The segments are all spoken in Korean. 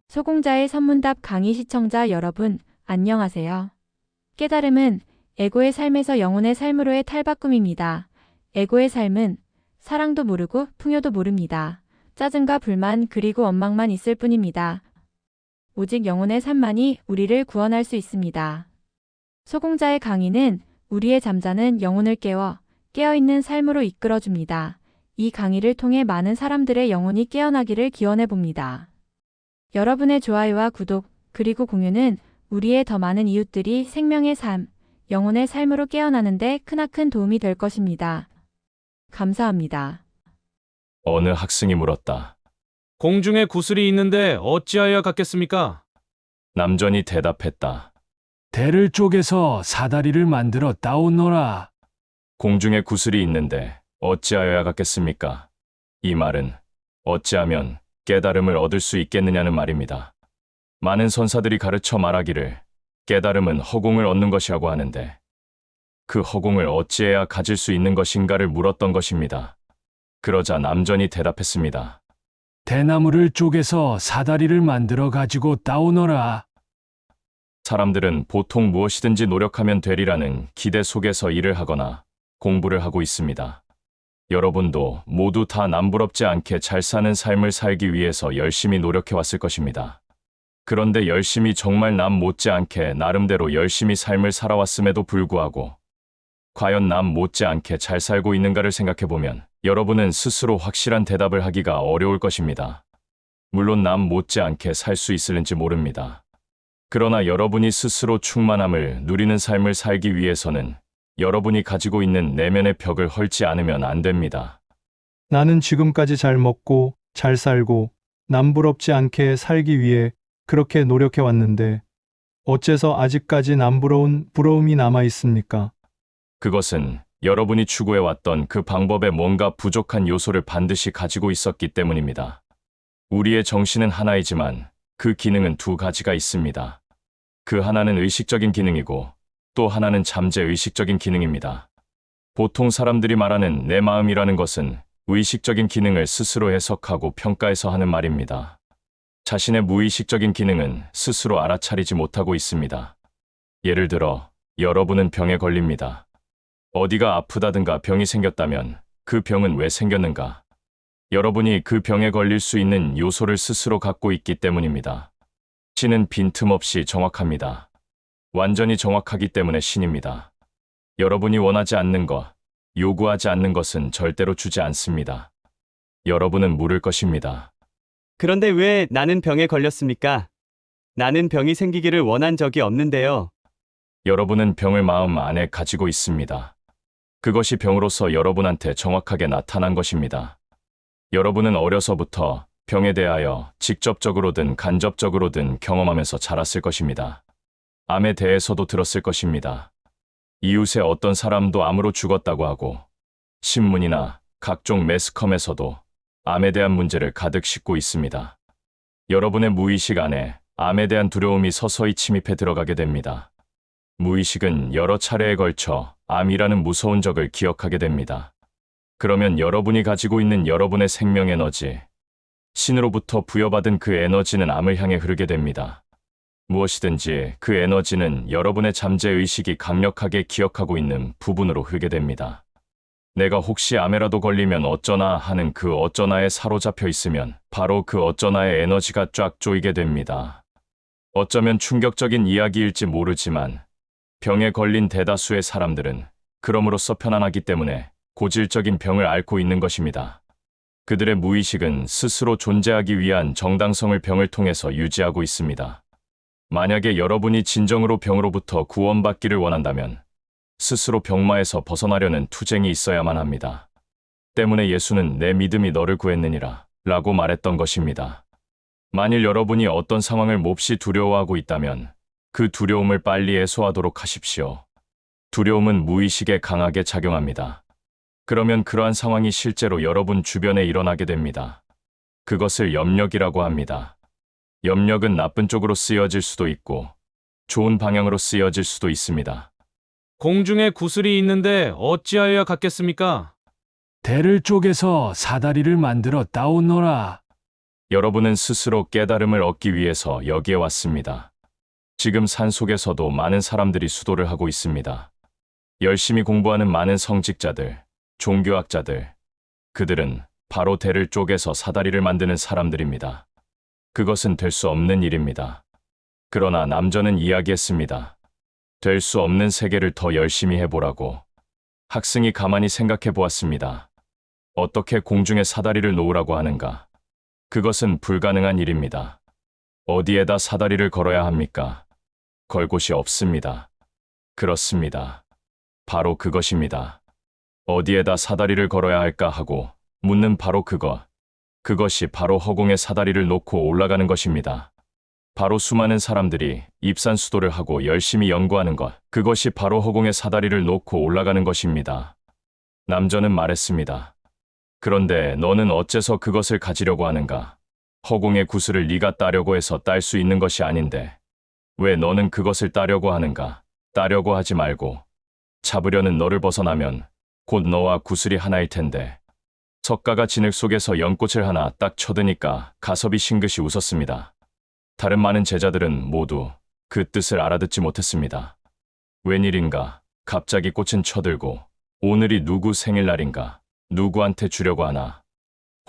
소공자의 선문답 강의 시청자 여러분, 안녕하세요. 깨달음은 에고의 삶에서 영혼의 삶으로의 탈바꿈입니다. 에고의 삶은 사랑도 모르고 풍요도 모릅니다. 짜증과 불만 그리고 원망만 있을 뿐입니다. 오직 영혼의 삶만이 우리를 구원할 수 있습니다. 소공자의 강의는 우리의 잠자는 영혼을 깨어있는 삶으로 이끌어줍니다. 이 강의를 통해 많은 사람들의 영혼이 깨어나기를 기원해 봅니다. 여러분의 좋아요와 구독, 그리고 공유는 우리의 더 많은 이웃들이 생명의 삶, 영혼의 삶으로 깨어나는데 크나큰 도움이 될 것입니다. 감사합니다. 어느 학생이 물었다. 공중에 구슬이 있는데 어찌하여야 갖겠습니까? 남전이 대답했다. 대를 쪼개서 사다리를 만들어 따오너라. 공중에 구슬이 있는데 어찌하여야 갖겠습니까? 이 말은 어찌하면 깨달음을 얻을 수 있겠느냐는 말입니다. 많은 선사들이 가르쳐 말하기를 깨달음은 허공을 얻는 것이라고 하는데 그 허공을 어찌해야 가질 수 있는 것인가를 물었던 것입니다. 그러자 남전이 대답했습니다. 대나무를 쪼개서 사다리를 만들어 가지고 따오너라. 사람들은 보통 무엇이든지 노력하면 되리라는 기대 속에서 일을 하거나 공부를 하고 있습니다. 여러분도 모두 다 남부럽지 않게 잘 사는 삶을 살기 위해서 열심히 노력해 왔을 것입니다. 그런데 열심히 정말 남 못지않게 나름대로 열심히 삶을 살아왔음에도 불구하고 과연 남 못지않게 잘 살고 있는가를 생각해보면 여러분은 스스로 확실한 대답을 하기가 어려울 것입니다. 물론 남 못지않게 살 수 있을는지 모릅니다. 그러나 여러분이 스스로 충만함을 누리는 삶을 살기 위해서는 여러분이 가지고 있는 내면의 벽을 헐지 않으면 안 됩니다. 나는 지금까지 잘 먹고 잘 살고 남부럽지 않게 살기 위해 그렇게 노력해 왔는데 어째서 아직까지 남부러운 부러움이 남아 있습니까? 그것은 여러분이 추구해왔던 그 방법에 뭔가 부족한 요소를 반드시 가지고 있었기 때문입니다. 우리의 정신은 하나이지만 그 기능은 두 가지가 있습니다. 그 하나는 의식적인 기능이고 또 하나는 잠재의식적인 기능입니다. 보통 사람들이 말하는 내 마음이라는 것은 의식적인 기능을 스스로 해석하고 평가해서 하는 말입니다. 자신의 무의식적인 기능은 스스로 알아차리지 못하고 있습니다. 예를 들어 여러분은 병에 걸립니다. 어디가 아프다든가 병이 생겼다면 그 병은 왜 생겼는가? 여러분이 그 병에 걸릴 수 있는 요소를 스스로 갖고 있기 때문입니다. 신은 빈틈없이 정확합니다. 완전히 정확하기 때문에 신입니다. 여러분이 원하지 않는 것, 요구하지 않는 것은 절대로 주지 않습니다. 여러분은 물을 것입니다. 그런데 왜 나는 병에 걸렸습니까? 나는 병이 생기기를 원한 적이 없는데요. 여러분은 병을 마음 안에 가지고 있습니다. 그것이 병으로서 여러분한테 정확하게 나타난 것입니다. 여러분은 어려서부터 병에 대하여 직접적으로든 간접적으로든 경험하면서 자랐을 것입니다. 암에 대해서도 들었을 것입니다. 이웃의 어떤 사람도 암으로 죽었다고 하고 신문이나 각종 매스컴에서도 암에 대한 문제를 가득 싣고 있습니다. 여러분의 무의식 안에 암에 대한 두려움이 서서히 침입해 들어가게 됩니다. 무의식은 여러 차례에 걸쳐 암이라는 무서운 적을 기억하게 됩니다. 그러면 여러분이 가지고 있는 여러분의 생명 에너지, 신으로부터 부여받은 그 에너지는 암을 향해 흐르게 됩니다. 무엇이든지 그 에너지는 여러분의 잠재의식이 강력하게 기억하고 있는 부분으로 흐르게 됩니다. 내가 혹시 암에라도 걸리면 어쩌나 하는 그 어쩌나에 사로잡혀 있으면 바로 그 어쩌나의 에너지가 쫙 조이게 됩니다. 어쩌면 충격적인 이야기일지 모르지만 병에 걸린 대다수의 사람들은 그럼으로써 편안하기 때문에 고질적인 병을 앓고 있는 것입니다. 그들의 무의식은 스스로 존재하기 위한 정당성을 병을 통해서 유지하고 있습니다. 만약에 여러분이 진정으로 병으로부터 구원받기를 원한다면 스스로 병마에서 벗어나려는 투쟁이 있어야만 합니다. 때문에 예수는 내 믿음이 너를 구했느니라 라고 말했던 것입니다. 만일 여러분이 어떤 상황을 몹시 두려워하고 있다면 그 두려움을 빨리 해소하도록 하십시오. 두려움은 무의식에 강하게 작용합니다. 그러면 그러한 상황이 실제로 여러분 주변에 일어나게 됩니다. 그것을 염력이라고 합니다. 염력은 나쁜 쪽으로 쓰여질 수도 있고 좋은 방향으로 쓰여질 수도 있습니다. 공중에 구슬이 있는데 어찌하여야 갖겠습니까? 대를 쪼개서 사다리를 만들어 따오너라. 여러분은 스스로 깨달음을 얻기 위해서 여기에 왔습니다. 지금 산속에서도 많은 사람들이 수도를 하고 있습니다. 열심히 공부하는 많은 성직자들, 종교학자들, 그들은 바로 대를 쪼개서 사다리를 만드는 사람들입니다. 그것은 될 수 없는 일입니다. 그러나 남전은 이야기했습니다. 될 수 없는 세계를 더 열심히 해보라고. 학생이 가만히 생각해 보았습니다. 어떻게 공중에 사다리를 놓으라고 하는가? 그것은 불가능한 일입니다. 어디에다 사다리를 걸어야 합니까? 걸 곳이 없습니다. 그렇습니다. 바로 그것입니다. 어디에다 사다리를 걸어야 할까 하고 묻는 바로 그것이 바로 허공에 사다리를 놓고 올라가는 것입니다. 바로 수많은 사람들이 입산수도를 하고 열심히 연구하는 것, 그것이 바로 허공에 사다리를 놓고 올라가는 것입니다. 남전은 말했습니다. 그런데 너는 어째서 그것을 가지려고 하는가? 허공의 구슬을 네가 따려고 해서 딸 수 있는 것이 아닌데 왜 너는 그것을 따려고 하는가? 따려고 하지 말고 잡으려는 너를 벗어나면 곧 너와 구슬이 하나일 텐데. 석가가 진흙 속에서 연꽃을 하나 딱 쳐드니까 가섭이 싱긋이 웃었습니다. 다른 많은 제자들은 모두 그 뜻을 알아듣지 못했습니다. 웬일인가? 갑자기 꽃은 쳐들고 오늘이 누구 생일날인가? 누구한테 주려고 하나?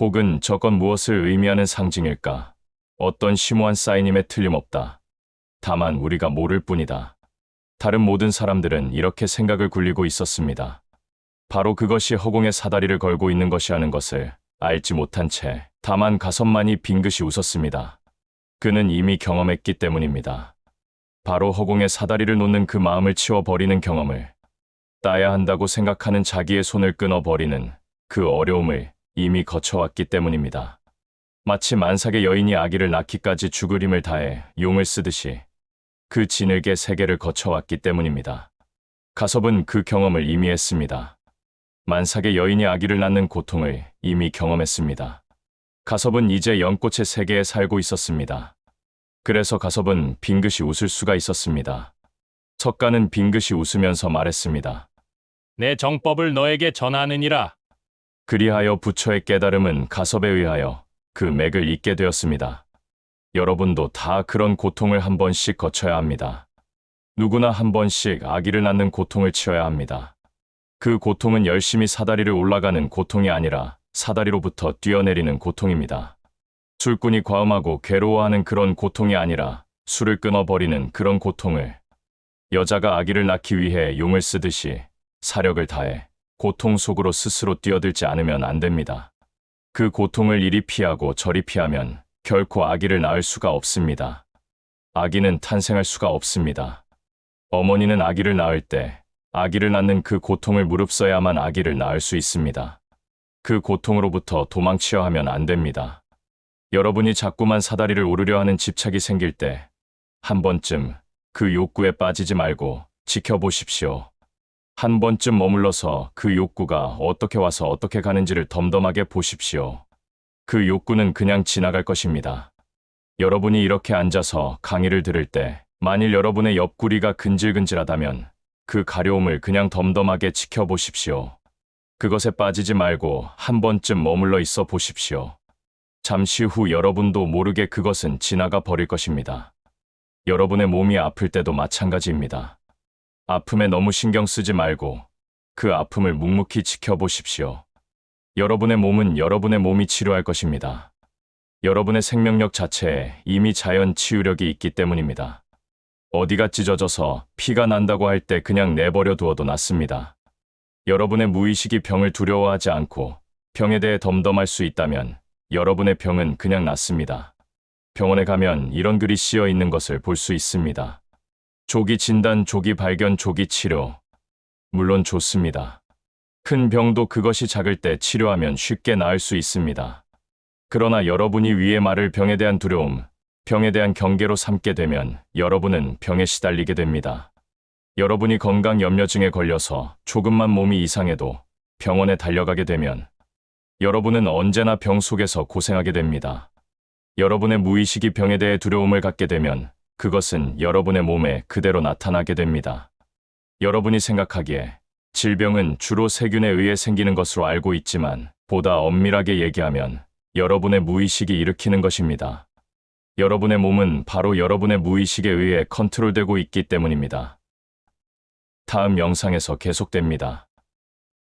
혹은 저건 무엇을 의미하는 상징일까? 어떤 심오한 사인임에 틀림없다. 다만 우리가 모를 뿐이다. 다른 모든 사람들은 이렇게 생각을 굴리고 있었습니다. 바로 그것이 허공에 사다리를 걸고 있는 것이라는 것을 알지 못한 채 다만 가섭만이 빙긋이 웃었습니다. 그는 이미 경험했기 때문입니다. 바로 허공에 사다리를 놓는 그 마음을 치워버리는 경험을, 따야 한다고 생각하는 자기의 손을 끊어버리는 그 어려움을 이미 거쳐왔기 때문입니다. 마치 만삭의 여인이 아기를 낳기까지 죽을 힘을 다해 용을 쓰듯이 그 진흙의 세계를 거쳐왔기 때문입니다. 가섭은 그 경험을 이미 했습니다. 만삭의 여인이 아기를 낳는 고통을 이미 경험했습니다. 가섭은 이제 연꽃의 세계에 살고 있었습니다. 그래서 가섭은 빙긋이 웃을 수가 있었습니다. 석가는 빙긋이 웃으면서 말했습니다. 내 정법을 너에게 전하느니라. 그리하여 부처의 깨달음은 가섭에 의하여 그 맥을 잇게 되었습니다. 여러분도 다 그런 고통을 한 번씩 거쳐야 합니다. 누구나 한 번씩 아기를 낳는 고통을 치러야 합니다. 그 고통은 열심히 사다리를 올라가는 고통이 아니라 사다리로부터 뛰어내리는 고통입니다. 술꾼이 과음하고 괴로워하는 그런 고통이 아니라 술을 끊어버리는 그런 고통을, 여자가 아기를 낳기 위해 용을 쓰듯이 사력을 다해 고통 속으로 스스로 뛰어들지 않으면 안 됩니다. 그 고통을 이리 피하고 저리 피하면 결코 아기를 낳을 수가 없습니다. 아기는 탄생할 수가 없습니다. 어머니는 아기를 낳을 때 아기를 낳는 그 고통을 무릅써야만 아기를 낳을 수 있습니다. 그 고통으로부터 도망치려 하면 안 됩니다. 여러분이 자꾸만 사다리를 오르려 하는 집착이 생길 때 한 번쯤 그 욕구에 빠지지 말고 지켜보십시오. 한 번쯤 머물러서 그 욕구가 어떻게 와서 어떻게 가는지를 덤덤하게 보십시오. 그 욕구는 그냥 지나갈 것입니다. 여러분이 이렇게 앉아서 강의를 들을 때 만일 여러분의 옆구리가 근질근질하다면 그 가려움을 그냥 덤덤하게 지켜보십시오. 그것에 빠지지 말고 한 번쯤 머물러 있어 보십시오. 잠시 후 여러분도 모르게 그것은 지나가 버릴 것입니다. 여러분의 몸이 아플 때도 마찬가지입니다. 아픔에 너무 신경 쓰지 말고 그 아픔을 묵묵히 지켜보십시오. 여러분의 몸은 여러분의 몸이 치료할 것입니다. 여러분의 생명력 자체에 이미 자연 치유력이 있기 때문입니다. 어디가 찢어져서 피가 난다고 할 때 그냥 내버려 두어도 낫습니다. 여러분의 무의식이 병을 두려워하지 않고 병에 대해 덤덤할 수 있다면 여러분의 병은 그냥 낫습니다. 병원에 가면 이런 글이 씌어 있는 것을 볼 수 있습니다. 조기 진단, 조기 발견, 조기 치료. 물론 좋습니다. 큰 병도 그것이 작을 때 치료하면 쉽게 나을 수 있습니다. 그러나 여러분이 위에 말을 병에 대한 두려움, 병에 대한 경계로 삼게 되면 여러분은 병에 시달리게 됩니다. 여러분이 건강 염려증에 걸려서 조금만 몸이 이상해도 병원에 달려가게 되면 여러분은 언제나 병 속에서 고생하게 됩니다. 여러분의 무의식이 병에 대해 두려움을 갖게 되면 그것은 여러분의 몸에 그대로 나타나게 됩니다. 여러분이 생각하기에 질병은 주로 세균에 의해 생기는 것으로 알고 있지만 보다 엄밀하게 얘기하면 여러분의 무의식이 일으키는 것입니다. 여러분의 몸은 바로 여러분의 무의식에 의해 컨트롤되고 있기 때문입니다. 다음 영상에서 계속됩니다.